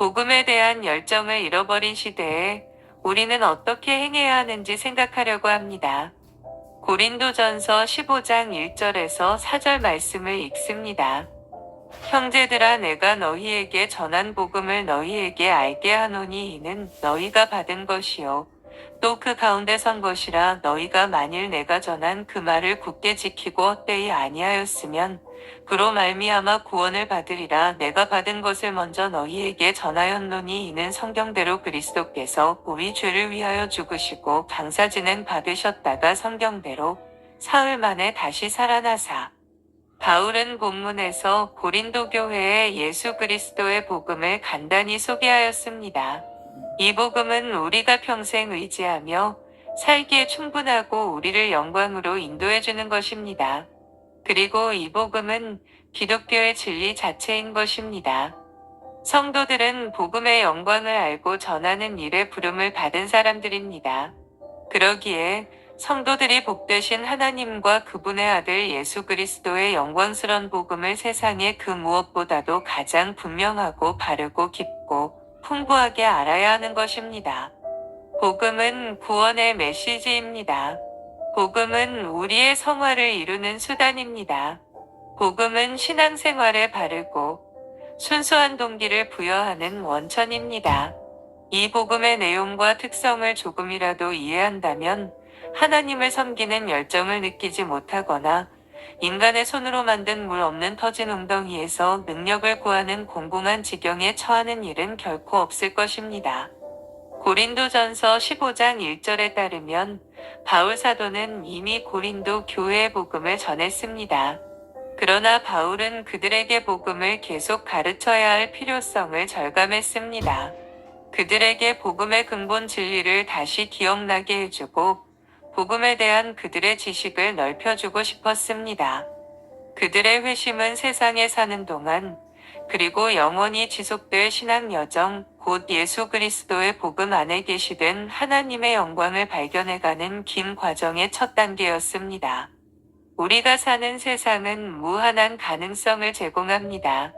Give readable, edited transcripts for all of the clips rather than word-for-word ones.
복음에 대한 열정을 잃어버린 시대에 우리는 어떻게 행해야 하는지 생각하려고 합니다. 고린도전서 15장 1절에서 4절 말씀을 읽습니다. 형제들아, 내가 너희에게 전한 복음을 너희에게 알게 하노니 이는 너희가 받은 것이요 또 그 가운데 선 것이라. 너희가 만일 내가 전한 그 말을 굳게 지키고 헛되이 아니하였으면 그로 말미암아 구원을 받으리라. 내가 받은 것을 먼저 너희에게 전하였노니 이는 성경대로 그리스도께서 우리 죄를 위하여 죽으시고 강사진행 받으셨다가 성경대로 사흘 만에 다시 살아나사. 바울은 본문에서 고린도 교회에 예수 그리스도의 복음을 간단히 소개하였습니다. 이 복음은 우리가 평생 의지하며 살기에 충분하고 우리를 영광으로 인도해주는 것입니다. 그리고 이 복음은 기독교의 진리 자체인 것입니다. 성도들은 복음의 영광을 알고 전하는 일에 부름을 받은 사람들입니다. 그러기에 성도들이 복되신 하나님과 그분의 아들 예수 그리스도의 영광스러운 복음을 세상의 그 무엇보다도 가장 분명하고 바르고 깊고 풍부하게 알아야 하는 것입니다. 복음은 구원의 메시지입니다. 복음은 우리의 성화를 이루는 수단입니다. 복음은 신앙생활에 바르고 순수한 동기를 부여하는 원천입니다. 이 복음의 내용과 특성을 조금이라도 이해한다면 하나님을 섬기는 열정을 느끼지 못하거나 인간의 손으로 만든 물 없는 터진 웅덩이에서 능력을 구하는 공공한 지경에 처하는 일은 결코 없을 것입니다. 고린도전서 15장 1절에 따르면 바울 사도는 이미 고린도 교회의 복음을 전했습니다. 그러나 바울은 그들에게 복음을 계속 가르쳐야 할 필요성을 절감했습니다. 그들에게 복음의 근본 진리를 다시 기억나게 해주고 복음에 대한 그들의 지식을 넓혀주고 싶었습니다. 그들의 회심은 세상에 사는 동안 그리고 영원히 지속될 신앙 여정, 곧 예수 그리스도의 복음 안에 계시된 하나님의 영광을 발견해가는 긴 과정의 첫 단계였습니다. 우리가 사는 세상은 무한한 가능성을 제공합니다.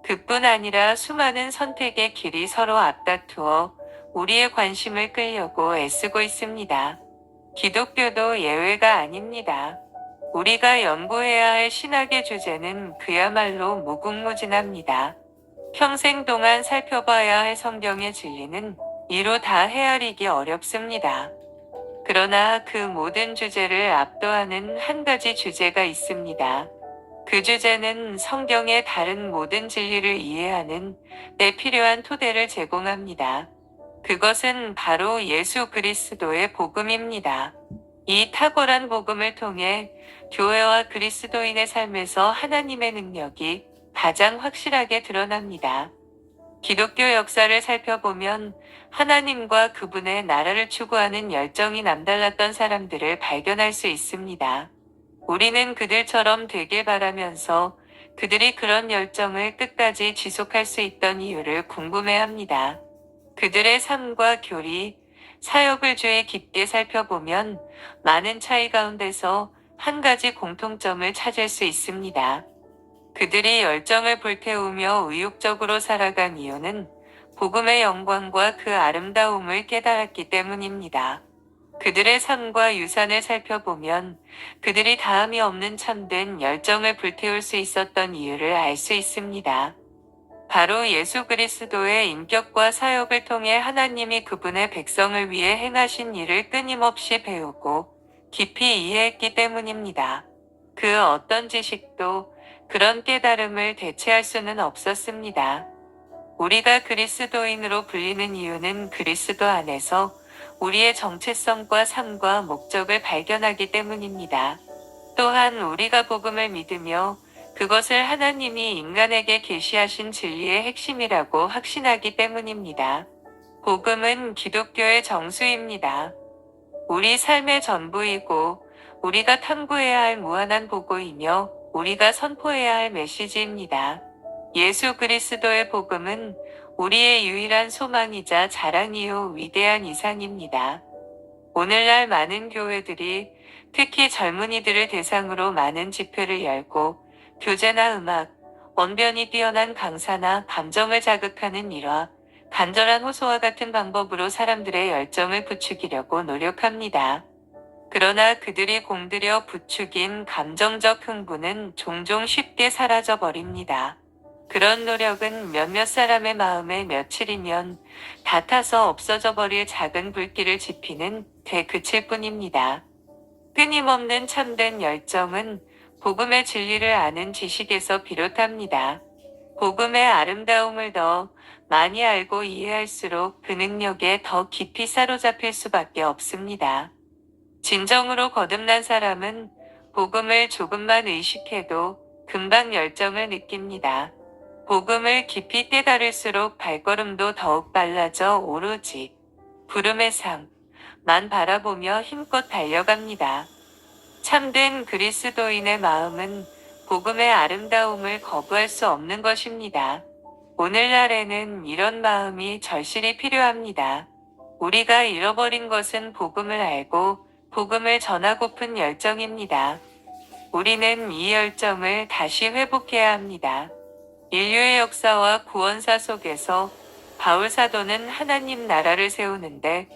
그뿐 아니라 수많은 선택의 길이 서로 앞다투어 우리의 관심을 끌려고 애쓰고 있습니다. 기독교도 예외가 아닙니다. 우리가 연구해야 할 신학의 주제는 그야말로 무궁무진합니다. 평생 동안 살펴봐야 할 성경의 진리는 이루 다 헤아리기 어렵습니다. 그러나 그 모든 주제를 압도하는 한 가지 주제가 있습니다. 그 주제는 성경의 다른 모든 진리를 이해하는 데 필요한 토대를 제공합니다. 그것은 바로 예수 그리스도의 복음입니다. 이 탁월한 복음을 통해 교회와 그리스도인의 삶에서 하나님의 능력이 가장 확실하게 드러납니다. 기독교 역사를 살펴보면 하나님과 그분의 나라를 추구하는 열정이 남달랐던 사람들을 발견할 수 있습니다. 우리는 그들처럼 되길 바라면서 그들이 그런 열정을 끝까지 지속할 수 있던 이유를 궁금해합니다. 그들의 삶과 교리, 사역을 주의 깊게 살펴보면 많은 차이 가운데서 한 가지 공통점을 찾을 수 있습니다. 그들이 열정을 불태우며 의욕적으로 살아간 이유는 복음의 영광과 그 아름다움을 깨달았기 때문입니다. 그들의 삶과 유산을 살펴보면 그들이 다함이 없는 참된 열정을 불태울 수 있었던 이유를 알 수 있습니다. 바로 예수 그리스도의 인격과 사역을 통해 하나님이 그분의 백성을 위해 행하신 일을 끊임없이 배우고 깊이 이해했기 때문입니다. 그 어떤 지식도 그런 깨달음을 대체할 수는 없었습니다. 우리가 그리스도인으로 불리는 이유는 그리스도 안에서 우리의 정체성과 삶과 목적을 발견하기 때문입니다. 또한 우리가 복음을 믿으며 그것을 하나님이 인간에게 계시하신 진리의 핵심이라고 확신하기 때문입니다. 복음은 기독교의 정수입니다. 우리 삶의 전부이고 우리가 탐구해야 할 무한한 보고이며 우리가 선포해야 할 메시지입니다. 예수 그리스도의 복음은 우리의 유일한 소망이자 자랑이요 위대한 이상입니다. 오늘날 많은 교회들이 특히 젊은이들을 대상으로 많은 집회를 열고 교재나 음악, 언변이 뛰어난 강사나 감정을 자극하는 일화, 간절한 호소와 같은 방법으로 사람들의 열정을 부추기려고 노력합니다. 그러나 그들이 공들여 부추긴 감정적 흥분은 종종 쉽게 사라져 버립니다. 그런 노력은 몇몇 사람의 마음에 며칠이면 다 타서 없어져 버릴 작은 불길을 지피는 되그칠 뿐입니다. 끊임없는 참된 열정은 복음의 진리를 아는 지식에서 비롯합니다. 복음의 아름다움을 더 많이 알고 이해할수록 그 능력에 더 깊이 사로잡힐 수밖에 없습니다. 진정으로 거듭난 사람은 복음을 조금만 의식해도 금방 열정을 느낍니다. 복음을 깊이 깨달을수록 발걸음도 더욱 빨라져 오로지 부름의 삶만 바라보며 힘껏 달려갑니다. 참된 그리스도인의 마음은 복음의 아름다움을 거부할 수 없는 것입니다. 오늘날에는 이런 마음이 절실히 필요합니다. 우리가 잃어버린 것은 복음을 알고 복음을 전하고픈 열정입니다. 우리는 이 열정을 다시 회복해야 합니다. 인류의 역사와 구원사 속에서 바울 사도는 하나님 나라를 세우는데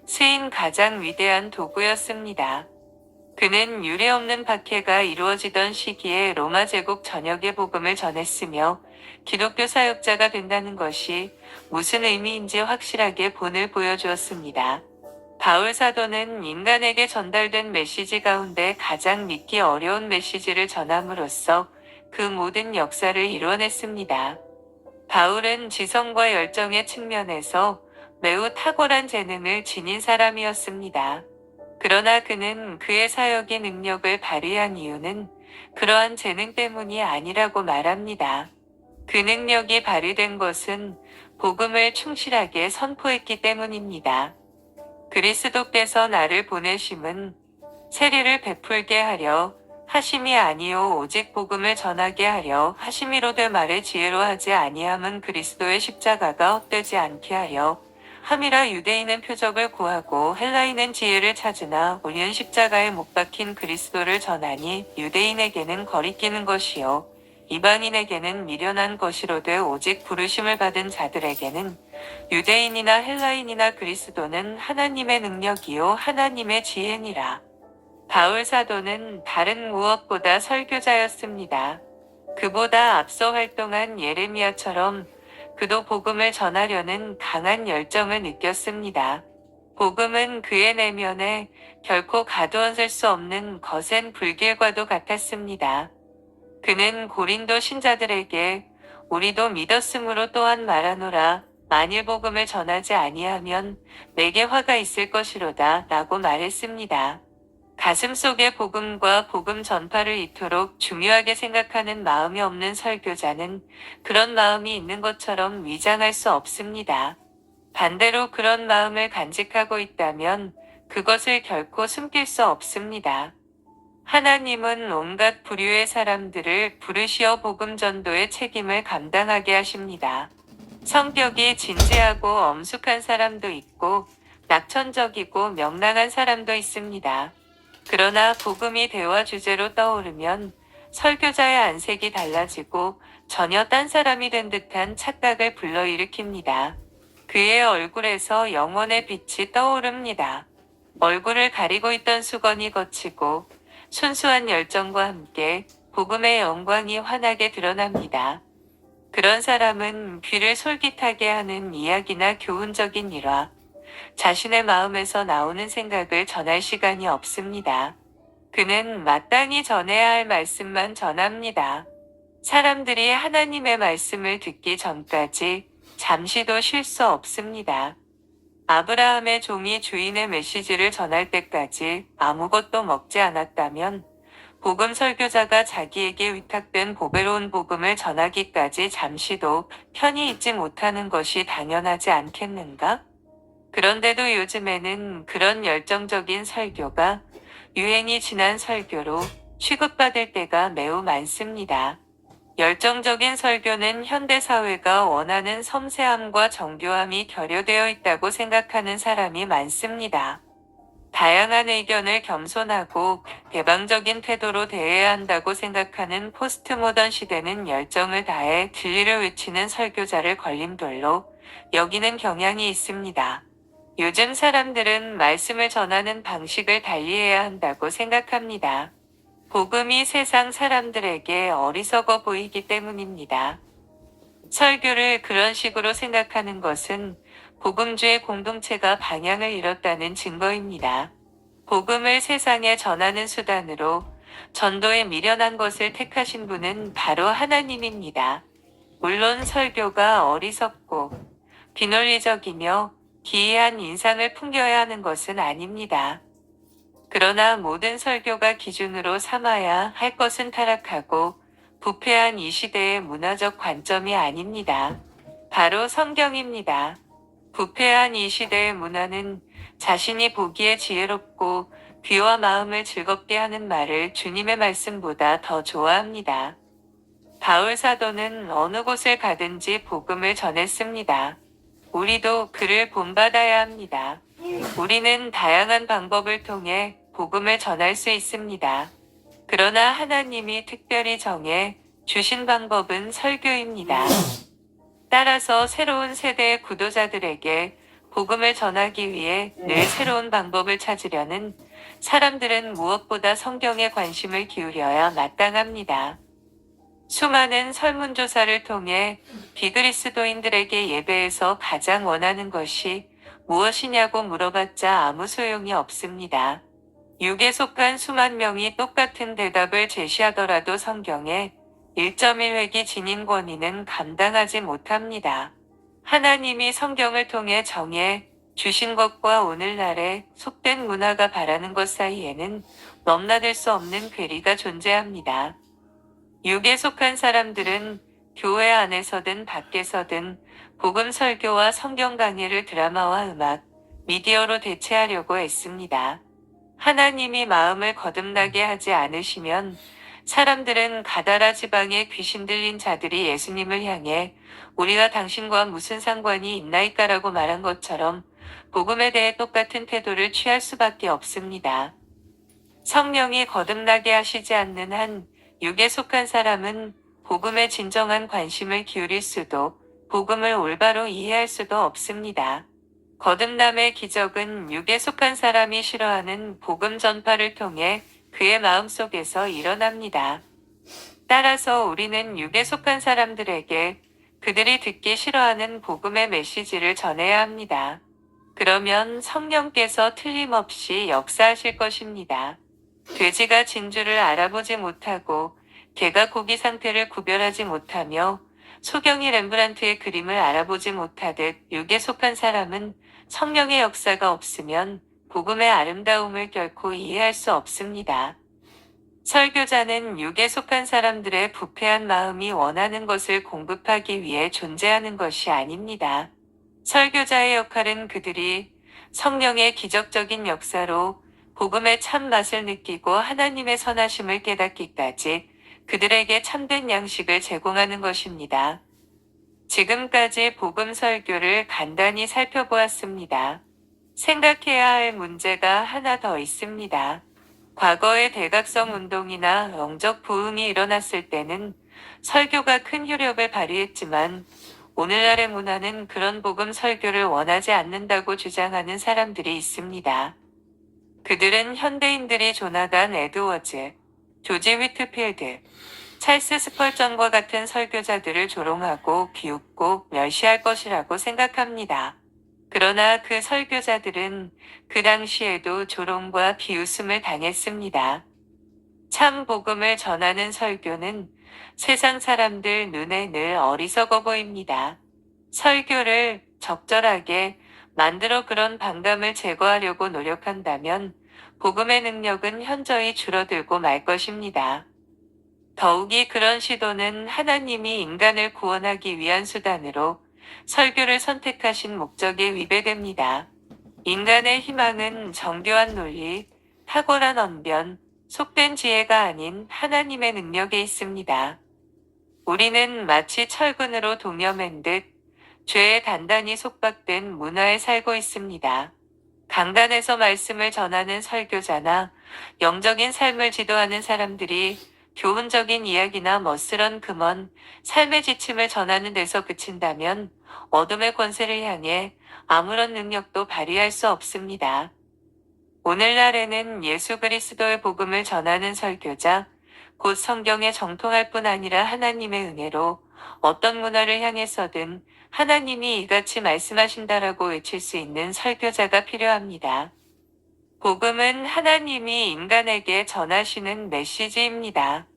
쓰인 가장 위대한 도구였습니다. 그는 유례없는 박해가 이루어지던 시기에 로마 제국 전역에 복음을 전했으며 기독교 사역자가 된다는 것이 무슨 의미인지 확실하게 본을 보여주었습니다. 바울 사도는 인간에게 전달된 메시지 가운데 가장 믿기 어려운 메시지를 전함으로써 그 모든 역사를 이뤄냈습니다. 바울은 지성과 열정의 측면에서 매우 탁월한 재능을 지닌 사람이었습니다. 그러나 그는 그의 사역의 능력을 발휘한 이유는 그러한 재능 때문이 아니라고 말합니다. 그 능력이 발휘된 것은 복음을 충실하게 선포했기 때문입니다. 그리스도께서 나를 보내심은 세례를 베풀게 하려 하심이 아니요 오직 복음을 전하게 하려 하심이로되 말의 지혜로 하지 아니함은 그리스도의 십자가가 헛되지 않게 하려 함이라. 유대인은 표적을 구하고 헬라인은 지혜를 찾으나 우리는 십자가에 못 박힌 그리스도를 전하니 유대인에게는 거리끼는 것이요 이방인에게는 미련한 것이로되 오직 부르심을 받은 자들에게는 유대인이나 헬라인이나 그리스도는 하나님의 능력이요 하나님의 지혜니라. 바울 사도는 다른 무엇보다 설교자였습니다. 그보다 앞서 활동한 예레미야처럼 그도 복음을 전하려는 강한 열정을 느꼈습니다. 복음은 그의 내면에 결코 가두었을 수 없는 거센 불길과도 같았습니다. 그는 고린도 신자들에게 우리도 믿었으므로 또한 말하노라. 만일 복음을 전하지 아니하면 내게 화가 있을 것이로다 라고 말했습니다. 가슴속에 복음과 복음 전파를 이토록 중요하게 생각하는 마음이 없는 설교자는 그런 마음이 있는 것처럼 위장할 수 없습니다. 반대로 그런 마음을 간직하고 있다면 그것을 결코 숨길 수 없습니다. 하나님은 온갖 부류의 사람들을 부르시어 복음 전도의 책임을 감당하게 하십니다. 성격이 진지하고 엄숙한 사람도 있고 낙천적이고 명랑한 사람도 있습니다. 그러나 복음이 대화 주제로 떠오르면 설교자의 안색이 달라지고 전혀 딴 사람이 된 듯한 착각을 불러일으킵니다. 그의 얼굴에서 영혼의 빛이 떠오릅니다. 얼굴을 가리고 있던 수건이 걷히고 순수한 열정과 함께 복음의 영광이 환하게 드러납니다. 그런 사람은 귀를 솔깃하게 하는 이야기나 교훈적인 일화, 자신의 마음에서 나오는 생각을 전할 시간이 없습니다. 그는 마땅히 전해야 할 말씀만 전합니다. 사람들이 하나님의 말씀을 듣기 전까지 잠시도 쉴 수 없습니다. 아브라함의 종이 주인의 메시지를 전할 때까지 아무것도 먹지 않았다면 복음 설교자가 자기에게 위탁된 보배로운 복음을 전하기까지 잠시도 편히 있지 못하는 것이 당연하지 않겠는가? 그런데도 요즘에는 그런 열정적인 설교가 유행이 지난 설교로 취급받을 때가 매우 많습니다. 열정적인 설교는 현대사회가 원하는 섬세함과 정교함이 결여되어 있다고 생각하는 사람이 많습니다. 다양한 의견을 겸손하고 개방적인 태도로 대해야 한다고 생각하는 포스트모던 시대는 열정을 다해 진리를 외치는 설교자를 걸림돌로 여기는 경향이 있습니다. 요즘 사람들은 말씀을 전하는 방식을 달리해야 한다고 생각합니다. 복음이 세상 사람들에게 어리석어 보이기 때문입니다. 설교를 그런 식으로 생각하는 것은 복음주의 공동체가 방향을 잃었다는 증거입니다. 복음을 세상에 전하는 수단으로 전도에 미련한 것을 택하신 분은 바로 하나님입니다. 물론 설교가 어리석고 비논리적이며 기이한 인상을 풍겨야 하는 것은 아닙니다. 그러나 모든 설교가 기준으로 삼아야 할 것은 타락하고 부패한 이 시대의 문화적 관점이 아닙니다. 바로 성경입니다. 부패한 이 시대의 문화는 자신이 보기에 지혜롭고 귀와 마음을 즐겁게 하는 말을 주님의 말씀보다 더 좋아합니다. 바울 사도는 어느 곳을 가든지 복음을 전했습니다. 우리도 그를 본받아야 합니다. 우리는 다양한 방법을 통해 복음을 전할 수 있습니다. 그러나 하나님이 특별히 정해 주신 방법은 설교입니다. 따라서 새로운 세대의 구도자들에게 복음을 전하기 위해 늘 새로운 방법을 찾으려는 사람들은 무엇보다 성경에 관심을 기울여야 마땅합니다. 수많은 설문조사를 통해 비그리스도인들에게 예배에서 가장 원하는 것이 무엇이냐고 물어봤자 아무 소용이 없습니다. 육에 속한 수만 명이 똑같은 대답을 제시하더라도 성경에 1.1회기 지닌 권위는 감당하지 못합니다. 하나님이 성경을 통해 정해 주신 것과 오늘날의 속된 문화가 바라는 것 사이에는 넘나들 수 없는 괴리가 존재합니다. 육에 속한 사람들은 교회 안에서든 밖에서든 복음 설교와 성경 강의를 드라마와 음악, 미디어로 대체하려고 애씁니다. 하나님이 마음을 거듭나게 하지 않으시면 사람들은 가다라 지방에 귀신 들린 자들이 예수님을 향해 우리가 당신과 무슨 상관이 있나이까라고 말한 것처럼 복음에 대해 똑같은 태도를 취할 수밖에 없습니다. 성령이 거듭나게 하시지 않는 한 육에 속한 사람은 복음에 진정한 관심을 기울일 수도 복음을 올바로 이해할 수도 없습니다. 거듭남의 기적은 육에 속한 사람이 싫어하는 복음 전파를 통해 그의 마음속에서 일어납니다. 따라서 우리는 육에 속한 사람들에게 그들이 듣기 싫어하는 복음의 메시지를 전해야 합니다. 그러면 성령께서 틀림없이 역사하실 것입니다. 돼지가 진주를 알아보지 못하고 개가 고기 상태를 구별하지 못하며 소경이 렘브란트의 그림을 알아보지 못하듯 육에 속한 사람은 성령의 역사가 없으면 복음의 아름다움을 결코 이해할 수 없습니다. 설교자는 육에 속한 사람들의 부패한 마음이 원하는 것을 공급하기 위해 존재하는 것이 아닙니다. 설교자의 역할은 그들이 성령의 기적적인 역사로 복음의 참 맛을 느끼고 하나님의 선하심을 깨닫기까지 그들에게 참된 양식을 제공하는 것입니다. 지금까지 복음 설교를 간단히 살펴보았습니다. 생각해야 할 문제가 하나 더 있습니다. 과거의 대각성 운동이나 영적 부흥이 일어났을 때는 설교가 큰 효력을 발휘했지만 오늘날의 문화는 그런 복음 설교를 원하지 않는다고 주장하는 사람들이 있습니다. 그들은 현대인들이 조나단 에드워즈, 조지 휘트필드, 찰스 스펄전과 같은 설교자들을 조롱하고 비웃고 멸시할 것이라고 생각합니다. 그러나 그 설교자들은 그 당시에도 조롱과 비웃음을 당했습니다. 참 복음을 전하는 설교는 세상 사람들 눈에 늘 어리석어 보입니다. 설교를 적절하게 만들어 그런 반감을 제거하려고 노력한다면 복음의 능력은 현저히 줄어들고 말 것입니다. 더욱이 그런 시도는 하나님이 인간을 구원하기 위한 수단으로 설교를 선택하신 목적에 위배됩니다. 인간의 희망은 정교한 논리, 탁월한 언변, 속된 지혜가 아닌 하나님의 능력에 있습니다. 우리는 마치 철근으로 동여맨 듯 죄에 단단히 속박된 문화에 살고 있습니다. 강단에서 말씀을 전하는 설교자나 영적인 삶을 지도하는 사람들이 교훈적인 이야기나 멋스런 금언, 삶의 지침을 전하는 데서 그친다면 어둠의 권세를 향해 아무런 능력도 발휘할 수 없습니다. 오늘날에는 예수 그리스도의 복음을 전하는 설교자, 곧 성경에 정통할 뿐 아니라 하나님의 은혜로 어떤 문화를 향해서든 하나님이 이같이 말씀하신다라고 외칠 수 있는 설교자가 필요합니다. 복음은 하나님이 인간에게 전하시는 메시지입니다.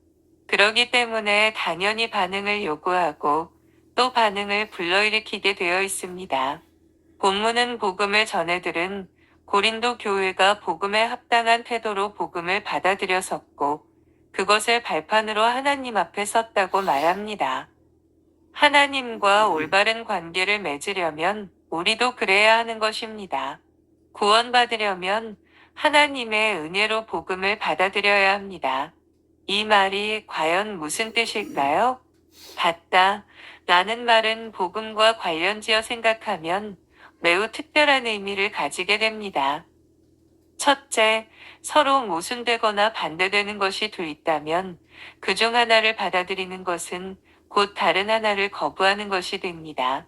그러기 때문에 당연히 반응을 요구하고 또 반응을 불러일으키게 되어 있습니다. 본문은 복음을 전해들은 고린도 교회가 복음에 합당한 태도로 복음을 받아들여섰고 그것을 발판으로 하나님 앞에 섰다고 말합니다. 하나님과 올바른 관계를 맺으려면 우리도 그래야 하는 것입니다. 구원받으려면 하나님의 은혜로 복음을 받아들여야 합니다. 이 말이 과연 무슨 뜻일까요? 받다 라는 말은 복음과 관련지어 생각하면 매우 특별한 의미를 가지게 됩니다. 첫째, 서로 모순되거나 반대되는 것이 둘 있다면 그 중 하나를 받아들이는 것은 곧 다른 하나를 거부하는 것이 됩니다.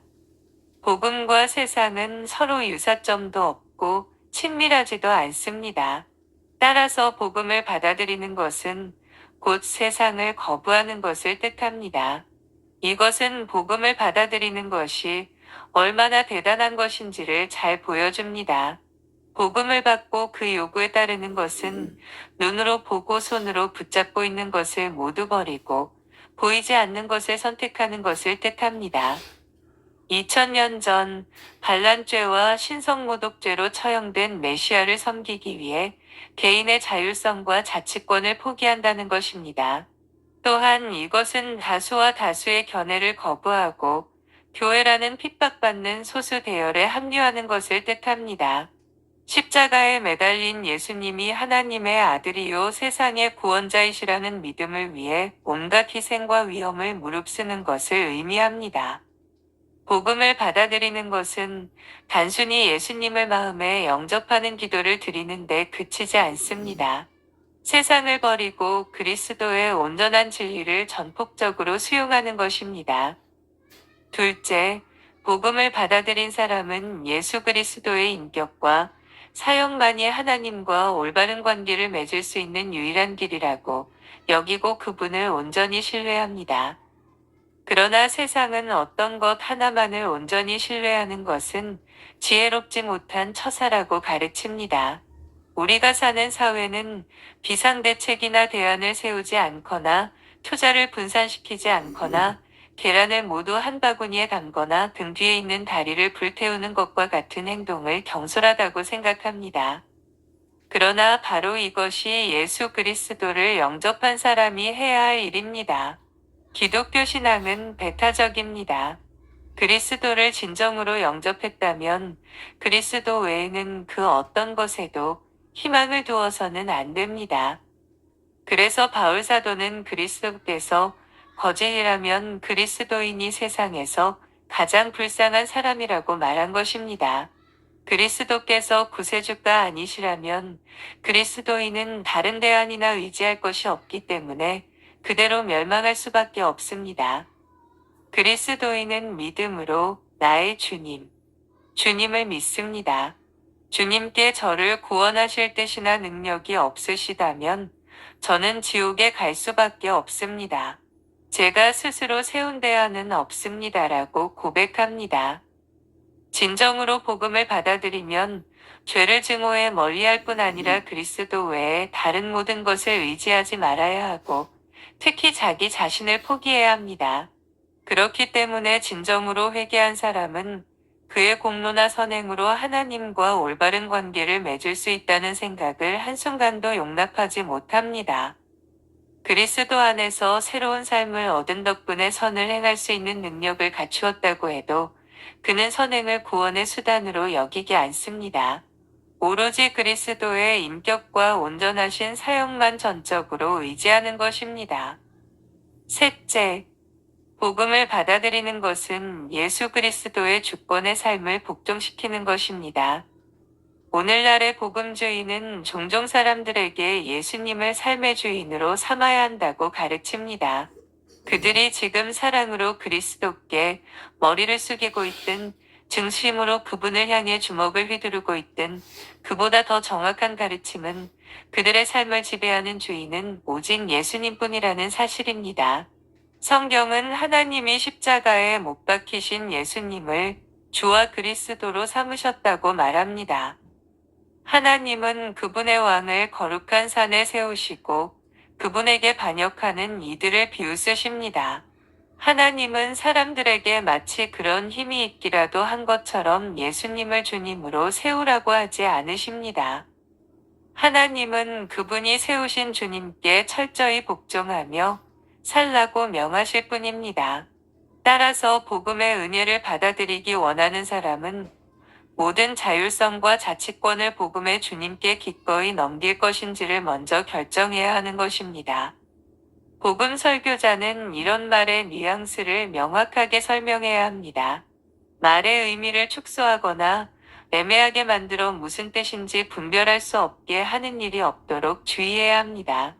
복음과 세상은 서로 유사점도 없고 친밀하지도 않습니다. 따라서 복음을 받아들이는 것은 곧 세상을 거부하는 것을 뜻합니다. 이것은 복음을 받아들이는 것이 얼마나 대단한 것인지를 잘 보여줍니다. 복음을 받고 그 요구에 따르는 것은 눈으로 보고 손으로 붙잡고 있는 것을 모두 버리고 보이지 않는 것을 선택하는 것을 뜻합니다. 2000년 전 반란죄와 신성모독죄로 처형된 메시아를 섬기기 위해 개인의 자율성과 자치권을 포기한다는 것입니다. 또한 이것은 다수와 다수의 견해를 거부하고 교회라는 핍박받는 소수 대열에 합류하는 것을 뜻합니다. 십자가에 매달린 예수님이 하나님의 아들이요 세상의 구원자이시라는 믿음을 위해 온갖 희생과 위험을 무릅쓰는 것을 의미합니다. 복음을 받아들이는 것은 단순히 예수님을 마음에 영접하는 기도를 드리는 데 그치지 않습니다. 세상을 버리고 그리스도의 온전한 진리를 전폭적으로 수용하는 것입니다. 둘째, 복음을 받아들인 사람은 예수 그리스도의 인격과 사역만이 하나님과 올바른 관계를 맺을 수 있는 유일한 길이라고 여기고 그분을 온전히 신뢰합니다. 그러나 세상은 어떤 것 하나만을 온전히 신뢰하는 것은 지혜롭지 못한 처사라고 가르칩니다. 우리가 사는 사회는 비상대책이나 대안을 세우지 않거나 투자를 분산시키지 않거나 계란을 모두 한 바구니에 담거나 등 뒤에 있는 다리를 불태우는 것과 같은 행동을 경솔하다고 생각합니다. 그러나 바로 이것이 예수 그리스도를 영접한 사람이 해야 할 일입니다. 기독교 신앙은 배타적입니다. 그리스도를 진정으로 영접했다면 그리스도 외에는 그 어떤 것에도 희망을 두어서는 안 됩니다. 그래서 바울 사도는 그리스도께서 거짓이라면 그리스도인이 세상에서 가장 불쌍한 사람이라고 말한 것입니다. 그리스도께서 구세주가 아니시라면 그리스도인은 다른 대안이나 의지할 것이 없기 때문에 그대로 멸망할 수밖에 없습니다. 그리스도인은 믿음으로 나의 주님을 믿습니다. 주님께 저를 구원하실 뜻이나 능력이 없으시다면 저는 지옥에 갈 수밖에 없습니다. 제가 스스로 세운 대안은 없습니다라고 고백합니다. 진정으로 복음을 받아들이면 죄를 증오해 멀리할 뿐 아니라 그리스도 외에 다른 모든 것을 의지하지 말아야 하고 특히 자기 자신을 포기해야 합니다. 그렇기 때문에 진정으로 회개한 사람은 그의 공로나 선행으로 하나님과 올바른 관계를 맺을 수 있다는 생각을 한순간도 용납하지 못합니다. 그리스도 안에서 새로운 삶을 얻은 덕분에 선을 행할 수 있는 능력을 갖추었다고 해도 그는 선행을 구원의 수단으로 여기지 않습니다. 오로지 그리스도의 인격과 온전하신 사역만 전적으로 의지하는 것입니다. 셋째, 복음을 받아들이는 것은 예수 그리스도의 주권의 삶을 복종시키는 것입니다. 오늘날의 복음주의는 종종 사람들에게 예수님을 삶의 주인으로 삼아야 한다고 가르칩니다. 그들이 지금 사랑으로 그리스도께 머리를 숙이고 있든 중심으로 그분을 향해 주먹을 휘두르고 있든 그보다 더 정확한 가르침은 그들의 삶을 지배하는 주인은 오직 예수님뿐이라는 사실입니다. 성경은 하나님이 십자가에 못 박히신 예수님을 주와 그리스도로 삼으셨다고 말합니다. 하나님은 그분의 왕을 거룩한 산에 세우시고 그분에게 반역하는 이들을 비웃으십니다. 하나님은 사람들에게 마치 그런 힘이 있기라도 한 것처럼 예수님을 주님으로 세우라고 하지 않으십니다. 하나님은 그분이 세우신 주님께 철저히 복종하며 살라고 명하실 뿐입니다. 따라서 복음의 은혜를 받아들이기 원하는 사람은 모든 자율성과 자치권을 복음의 주님께 기꺼이 넘길 것인지를 먼저 결정해야 하는 것입니다. 복음 설교자는 이런 말의 뉘앙스를 명확하게 설명해야 합니다. 말의 의미를 축소하거나 애매하게 만들어 무슨 뜻인지 분별할 수 없게 하는 일이 없도록 주의해야 합니다.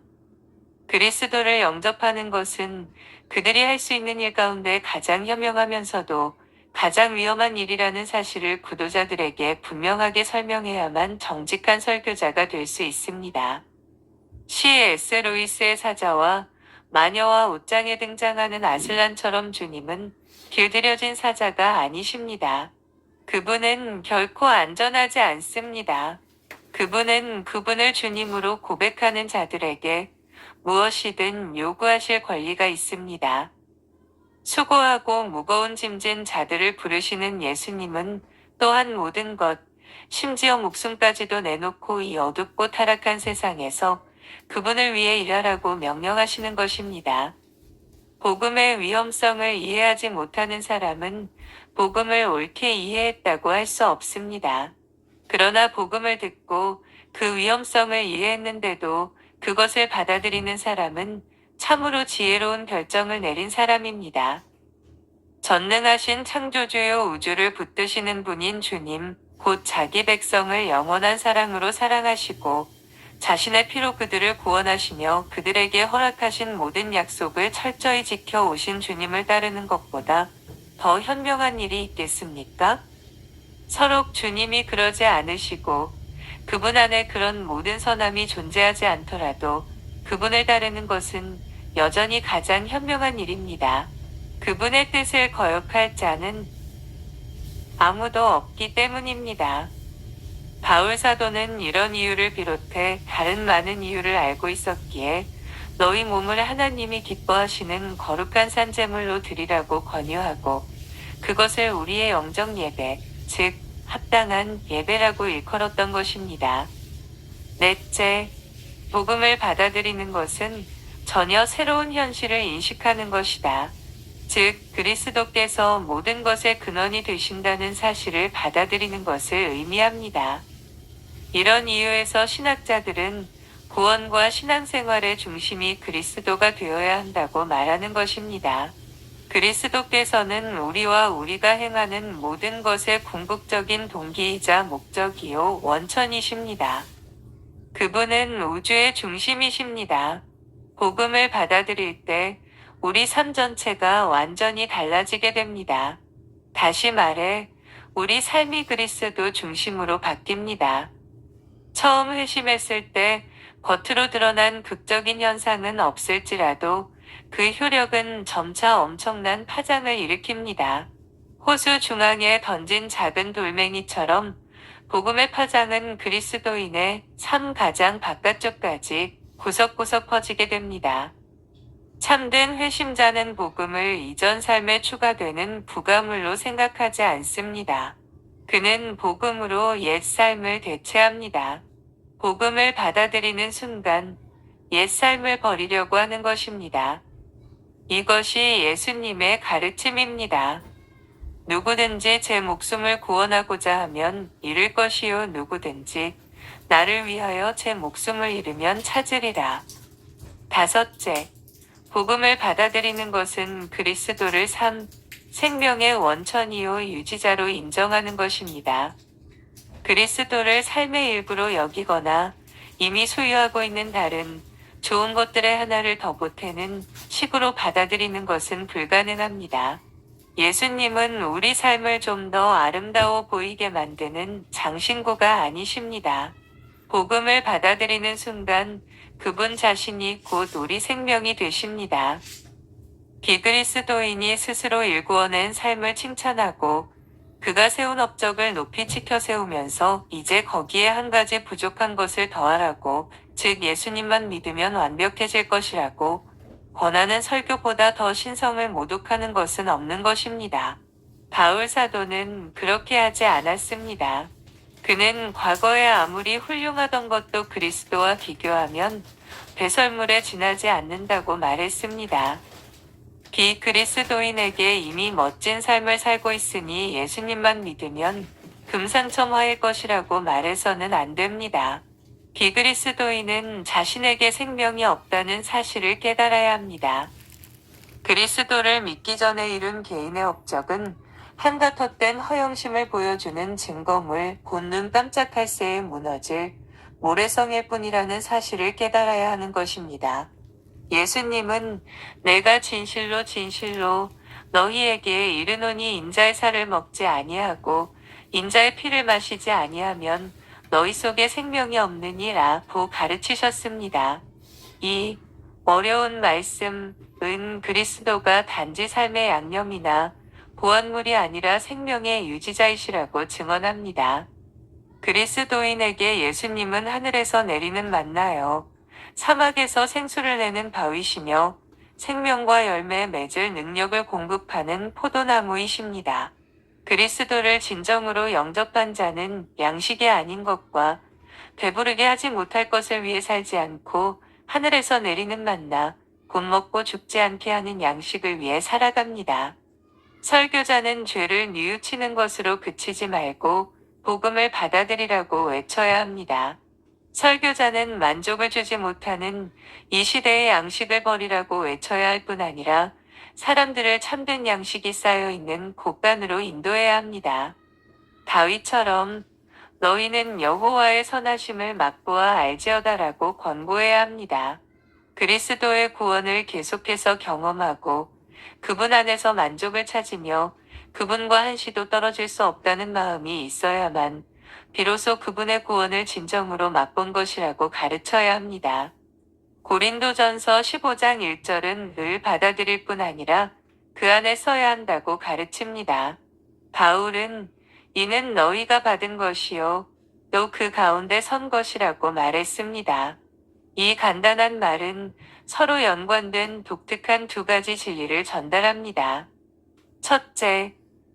그리스도를 영접하는 것은 그들이 할 수 있는 일 가운데 가장 현명하면서도 가장 위험한 일이라는 사실을 구도자들에게 분명하게 설명해야만 정직한 설교자가 될 수 있습니다. C.S. 루이스의 사자와 마녀와 옷장에 등장하는 아슬란처럼 주님은 길들여진 사자가 아니십니다. 그분은 결코 안전하지 않습니다. 그분은 그분을 주님으로 고백하는 자들에게 무엇이든 요구하실 권리가 있습니다. 수고하고 무거운 짐진 자들을 부르시는 예수님은 또한 모든 것, 심지어 목숨까지도 내놓고 이 어둡고 타락한 세상에서 그분을 위해 일하라고 명령하시는 것입니다. 복음의 위험성을 이해하지 못하는 사람은 복음을 옳게 이해했다고 할 수 없습니다. 그러나 복음을 듣고 그 위험성을 이해했는데도 그것을 받아들이는 사람은 참으로 지혜로운 결정을 내린 사람입니다. 전능하신 창조주요 우주를 붙드시는 분인 주님, 곧 자기 백성을 영원한 사랑으로 사랑하시고 자신의 피로 그들을 구원하시며 그들에게 허락하신 모든 약속을 철저히 지켜 오신 주님을 따르는 것보다 더 현명한 일이 있겠습니까? 서록 주님이 그러지 않으시고 그분 안에 그런 모든 선함이 존재하지 않더라도 그분을 따르는 것은 여전히 가장 현명한 일입니다. 그분의 뜻을 거역할 자는 아무도 없기 때문입니다. 바울 사도는 이런 이유를 비롯해 다른 많은 이유를 알고 있었기에 너희 몸을 하나님이 기뻐하시는 거룩한 산제물로 드리라고 권유하고 그것을 우리의 영적 예배, 즉 합당한 예배라고 일컬었던 것입니다. 넷째, 복음을 받아들이는 것은 전혀 새로운 현실을 인식하는 것이다. 즉, 그리스도께서 모든 것의 근원이 되신다는 사실을 받아들이는 것을 의미합니다. 이런 이유에서 신학자들은 구원과 신앙생활의 중심이 그리스도가 되어야 한다고 말하는 것입니다. 그리스도께서는 우리와 우리가 행하는 모든 것의 궁극적인 동기이자 목적이요 원천이십니다. 그분은 우주의 중심이십니다. 복음을 받아들일 때 우리 삶 전체가 완전히 달라지게 됩니다. 다시 말해, 우리 삶이 그리스도 중심으로 바뀝니다. 처음 회심했을 때 겉으로 드러난 극적인 현상은 없을지라도 그 효력은 점차 엄청난 파장을 일으킵니다. 호수 중앙에 던진 작은 돌멩이처럼 복음의 파장은 그리스도인의 삶 가장 바깥쪽까지 구석구석 퍼지게 됩니다. 참된 회심자는 복음을 이전 삶에 추가되는 부가물로 생각하지 않습니다. 그는 복음으로 옛 삶을 대체합니다. 복음을 받아들이는 순간 옛 삶을 버리려고 하는 것입니다. 이것이 예수님의 가르침입니다. 누구든지 제 목숨을 구원하고자 하면 잃을 것이요 누구든지 나를 위하여 제 목숨을 잃으면 찾으리라. 다섯째, 복음을 받아들이는 것은 그리스도를 생명의 원천이요 유지자로 인정하는 것입니다. 그리스도를 삶의 일부로 여기거나 이미 소유하고 있는 다른 좋은 것들의 하나를 더 보태는 식으로 받아들이는 것은 불가능합니다. 예수님은 우리 삶을 좀 더 아름다워 보이게 만드는 장신구가 아니십니다. 복음을 받아들이는 순간 그분 자신이 곧 우리 생명이 되십니다. 비그리스도인이 스스로 일구어낸 삶을 칭찬하고 그가 세운 업적을 높이 치켜 세우면서 이제 거기에 한 가지 부족한 것을 더하라고, 즉 예수님만 믿으면 완벽해질 것이라고 권하는 설교보다 더 신성을 모독하는 것은 없는 것입니다. 바울 사도는 그렇게 하지 않았습니다. 그는 과거에 아무리 훌륭하던 것도 그리스도와 비교하면 배설물에 지나지 않는다고 말했습니다. 비그리스도인에게 이미 멋진 삶을 살고 있으니 예수님만 믿으면 금상첨화일 것이라고 말해서는 안 됩니다. 비그리스도인은 자신에게 생명이 없다는 사실을 깨달아야 합니다. 그리스도를 믿기 전에 이룬 개인의 업적은 한갓 헛된 허영심을 보여주는 증거물, 곧 눈 깜짝할 새에 무너질 모래성일 뿐이라는 사실을 깨달아야 하는 것입니다. 예수님은 내가 진실로 진실로 너희에게 이르노니 인자의 살을 먹지 아니하고 인자의 피를 마시지 아니하면 너희 속에 생명이 없느니라고 가르치셨습니다. 이 어려운 말씀은 그리스도가 단지 삶의 양념이나 보완물이 아니라 생명의 유지자이시라고 증언합니다. 그리스도인에게 예수님은 하늘에서 내리는 만나요. 사막에서 생수를 내는 바위시며 생명과 열매 맺을 능력을 공급하는 포도나무이십니다. 그리스도를 진정으로 영접한 자는 양식이 아닌 것과 배부르게 하지 못할 것을 위해 살지 않고 하늘에서 내리는 만나, 곧 먹고 죽지 않게 하는 양식을 위해 살아갑니다. 설교자는 죄를 뉘우치는 것으로 그치지 말고 복음을 받아들이라고 외쳐야 합니다. 설교자는 만족을 주지 못하는 이 시대의 양식을 버리라고 외쳐야 할 뿐 아니라 사람들을 참된 양식이 쌓여있는 곳간으로 인도해야 합니다. 다윗처럼 너희는 여호와의 선하심을 맛보아 알지어다라고 권고해야 합니다. 그리스도의 구원을 계속해서 경험하고 그분 안에서 만족을 찾으며 그분과 한시도 떨어질 수 없다는 마음이 있어야만 비로소 그분의 구원을 진정으로 맛본 것이라고 가르쳐야 합니다. 고린도전서 15장 1절은 늘 받아들일 뿐 아니라 그 안에 서야 한다고 가르칩니다. 바울은 이는 너희가 받은 것이요 또 그 가운데 선 것이라고 말했습니다. 이 간단한 말은 서로 연관된 독특한 두 가지 진리를 전달합니다. 첫째,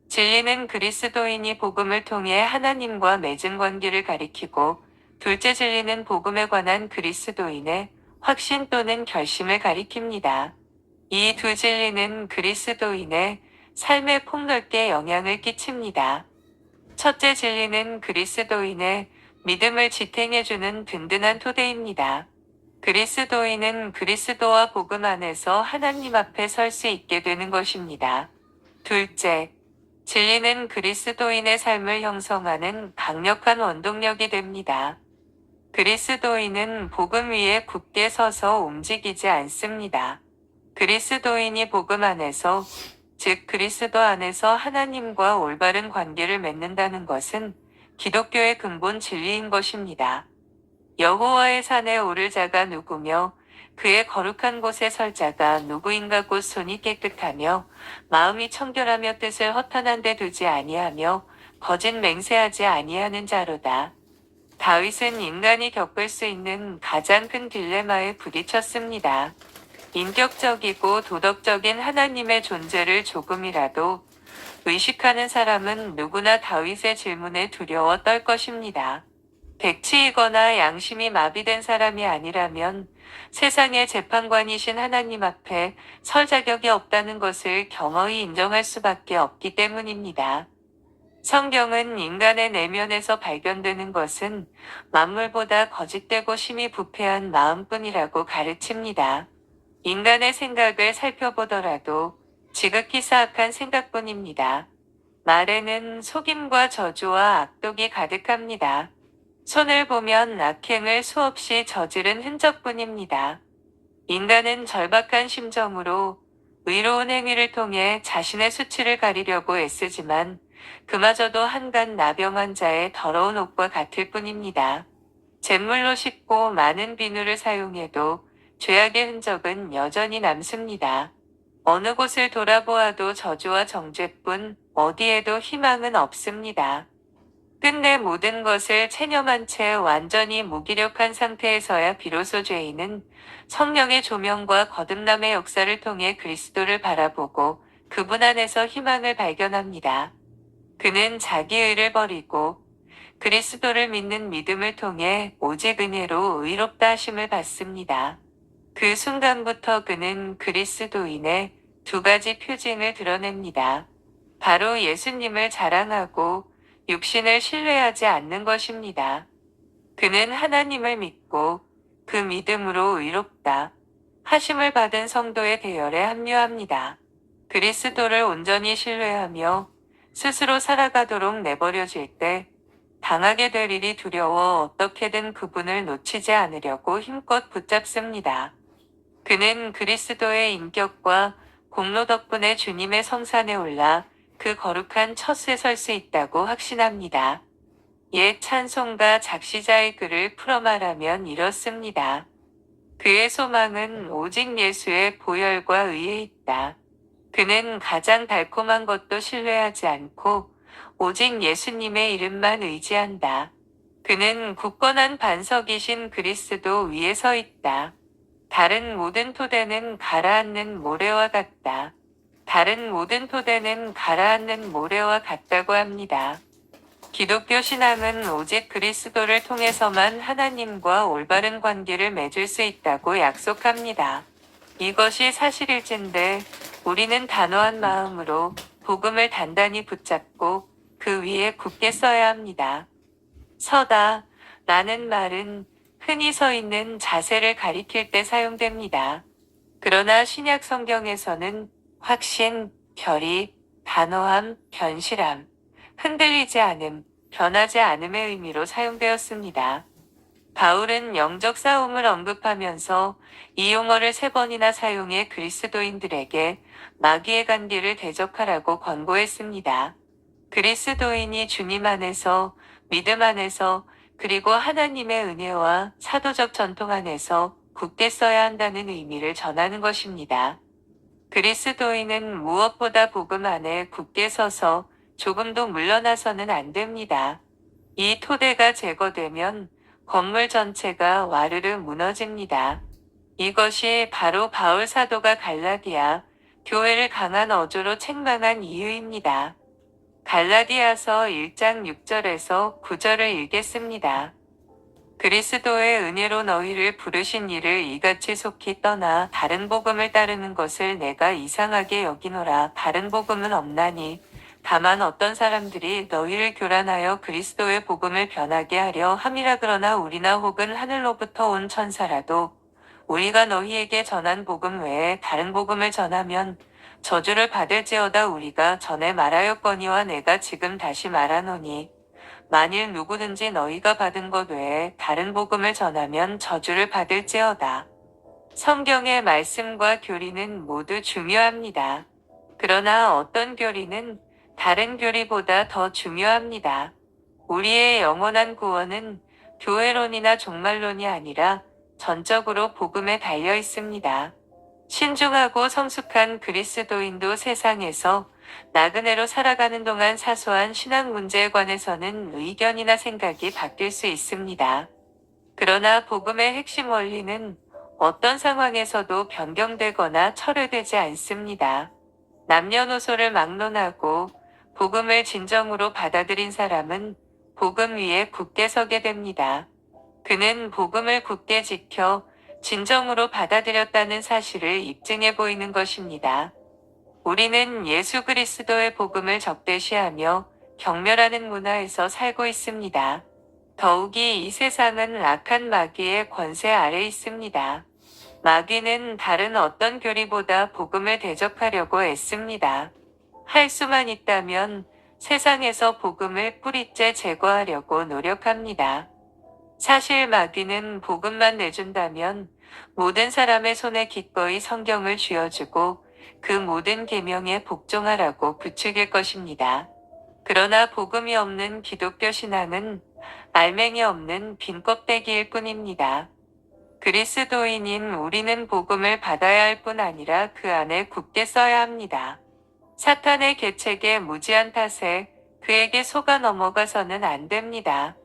진리는 그리스도인이 복음을 통해 하나님과 맺은 관계를 가리키고, 둘째 진리는 복음에 관한 그리스도인의 확신 또는 결심을 가리킵니다. 이 두 진리는 그리스도인의 삶에 폭넓게 영향을 끼칩니다. 첫째 진리는 그리스도인의 믿음을 지탱해주는 든든한 토대입니다. 그리스도인은 그리스도와 복음 안에서 하나님 앞에 설 수 있게 되는 것입니다. 둘째, 진리는 그리스도인의 삶을 형성하는 강력한 원동력이 됩니다. 그리스도인은 복음 위에 굳게 서서 움직이지 않습니다. 그리스도인이 복음 안에서, 즉 그리스도 안에서 하나님과 올바른 관계를 맺는다는 것은 기독교의 근본 진리인 것입니다. 여호와의 산에 오를 자가 누구며 그의 거룩한 곳에 설 자가 누구인가, 곧 손이 깨끗하며 마음이 청결하며 뜻을 허탄한 데 두지 아니하며 거짓 맹세하지 아니하는 자로다. 다윗은 인간이 겪을 수 있는 가장 큰 딜레마에 부딪혔습니다. 인격적이고 도덕적인 하나님의 존재를 조금이라도 의식하는 사람은 누구나 다윗의 질문에 두려워 떨 것입니다. 백치이거나 양심이 마비된 사람이 아니라면 세상의 재판관이신 하나님 앞에 설 자격이 없다는 것을 경허히 인정할 수밖에 없기 때문입니다. 성경은 인간의 내면에서 발견되는 것은 만물보다 거짓되고 심히 부패한 마음뿐이라고 가르칩니다. 인간의 생각을 살펴보더라도 지극히 사악한 생각뿐입니다. 말에는 속임과 저주와 악독이 가득합니다. 손을 보면 악행을 수없이 저지른 흔적뿐입니다. 인간은 절박한 심정으로 의로운 행위를 통해 자신의 수치를 가리려고 애쓰지만 그마저도 한간 나병 환자의 더러운 옷과 같을 뿐입니다. 잿물로 씻고 많은 비누를 사용해도 죄악의 흔적은 여전히 남습니다. 어느 곳을 돌아보아도 저주와 정죄뿐 어디에도 희망은 없습니다. 끝내 모든 것을 체념한 채 완전히 무기력한 상태에서야 비로소 죄인은 성령의 조명과 거듭남의 역사를 통해 그리스도를 바라보고 그분 안에서 희망을 발견합니다. 그는 자기의를 버리고 그리스도를 믿는 믿음을 통해 오직 은혜로 의롭다 하심을 받습니다. 그 순간부터 그는 그리스도인의 두 가지 표징을 드러냅니다. 바로 예수님을 자랑하고 육신을 신뢰하지 않는 것입니다. 그는 하나님을 믿고 그 믿음으로 의롭다 하심을 받은 성도의 대열에 합류합니다. 그리스도를 온전히 신뢰하며 스스로 살아가도록 내버려질 때 당하게 될 일이 두려워 어떻게든 그분을 놓치지 않으려고 힘껏 붙잡습니다. 그는 그리스도의 인격과 공로 덕분에 주님의 성산에 올라 그 거룩한 첫 에 설 수 있다고 확신합니다. 옛 찬송가 작시자의 글을 풀어 말하면 이렇습니다. 그의 소망은 오직 예수의 보혈과 의에 있다. 그는 가장 달콤한 것도 신뢰하지 않고 오직 예수님의 이름만 의지한다. 그는 굳건한 반석이신 그리스도 위에 서 있다. 다른 모든 토대는 가라앉는 모래와 같다. 다른 모든 토대는 가라앉는 모래와 같다고 합니다. 기독교 신앙은 오직 그리스도를 통해서만 하나님과 올바른 관계를 맺을 수 있다고 약속합니다. 이것이 사실일진데 우리는 단호한 마음으로 복음을 단단히 붙잡고 그 위에 굳게 서야 합니다. 서다 라는 말은 흔히 서 있는 자세를 가리킬 때 사용됩니다. 그러나 신약 성경에서는 확신, 결의, 단호함, 견실함, 흔들리지 않음, 변하지 않음의 의미로 사용되었습니다. 바울은 영적 싸움을 언급하면서 이 용어를 3번이나 사용해 그리스도인들에게 마귀의 관계를 대적하라고 권고했습니다. 그리스도인이 주님 안에서, 믿음 안에서, 그리고 하나님의 은혜와 사도적 전통 안에서 굳게 서야 한다는 의미를 전하는 것입니다. 그리스도인은 무엇보다 복음 안에 굳게 서서 조금도 물러나서는 안 됩니다. 이 토대가 제거되면 건물 전체가 와르르 무너집니다. 이것이 바로 바울 사도가 갈라디아 교회를 강한 어조로 책망한 이유입니다. 갈라디아서 1장 6절에서 9절을 읽겠습니다. 그리스도의 은혜로 너희를 부르신 이를 이같이 속히 떠나 다른 복음을 따르는 것을 내가 이상하게 여기노라. 다른 복음은 없나니 다만 어떤 사람들이 너희를 교란하여 그리스도의 복음을 변하게 하려 함이라. 그러나 우리나 혹은 하늘로부터 온 천사라도 우리가 너희에게 전한 복음 외에 다른 복음을 전하면 저주를 받을지어다. 우리가 전에 말하였거니와 내가 지금 다시 말하노니 만일 누구든지 너희가 받은 것 외에 다른 복음을 전하면 저주를 받을지어다. 성경의 말씀과 교리는 모두 중요합니다. 그러나 어떤 교리는 다른 교리보다 더 중요합니다. 우리의 영원한 구원은 교회론이나 종말론이 아니라 전적으로 복음에 달려 있습니다. 신중하고 성숙한 그리스도인도 세상에서 나그네로 살아가는 동안 사소한 신앙 문제에 관해서는 의견이나 생각이 바뀔 수 있습니다. 그러나 복음의 핵심 원리는 어떤 상황에서도 변경되거나 철회되지 않습니다. 남녀노소를 막론하고 복음을 진정으로 받아들인 사람은 복음 위에 굳게 서게 됩니다. 그는 복음을 굳게 지켜 진정으로 받아들였다는 사실을 입증해 보이는 것입니다. 우리는 예수 그리스도의 복음을 적대시하며 경멸하는 문화에서 살고 있습니다. 더욱이 이 세상은 악한 마귀의 권세 아래 있습니다. 마귀는 다른 어떤 교리보다 복음을 대적하려고 애씁니다. 할 수만 있다면 세상에서 복음을 뿌리째 제거하려고 노력합니다. 사실 마귀는 복음만 내준다면 모든 사람의 손에 기꺼이 성경을 쥐어주고 그 모든 계명에 복종하라고 부추길 것입니다. 그러나 복음이 없는 기독교 신앙은 알맹이 없는 빈 껍데기일 뿐입니다. 그리스도인인 우리는 복음을 받아야 할 뿐 아니라 그 안에 굳게 써야 합니다. 사탄의 계책에 무지한 탓에 그에게 속아 넘어가서는 안 됩니다.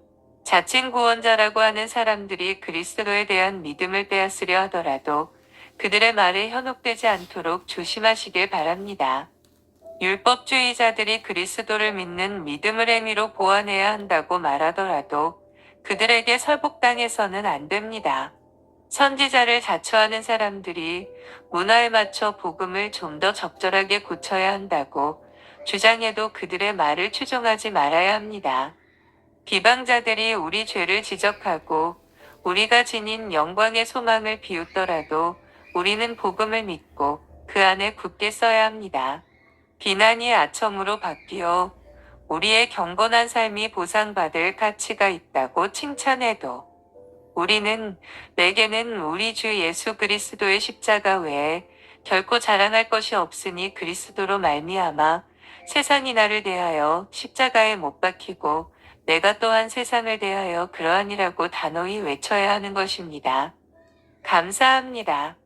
자칭 구원자라고 하는 사람들이 그리스도에 대한 믿음을 빼앗으려 하더라도 그들의 말에 현혹되지 않도록 조심하시길 바랍니다. 율법주의자들이 그리스도를 믿는 믿음을 행위로 보완해야 한다고 말하더라도 그들에게 설복당해서는 안 됩니다. 선지자를 자처하는 사람들이 문화에 맞춰 복음을 좀 더 적절하게 고쳐야 한다고 주장해도 그들의 말을 추종하지 말아야 합니다. 비방자들이 우리 죄를 지적하고 우리가 지닌 영광의 소망을 비웃더라도 우리는 복음을 믿고 그 안에 굳게 써야 합니다. 비난이 아첨으로 바뀌어 우리의 경건한 삶이 보상받을 가치가 있다고 칭찬해도 우리는 내게는 우리 주 예수 그리스도의 십자가 외에 결코 자랑할 것이 없으니 그리스도로 말미암아 세상이 나를 대하여 십자가에 못 박히고 내가 또한 세상을 대하여 그러하니라고 단호히 외쳐야 하는 것입니다. 감사합니다.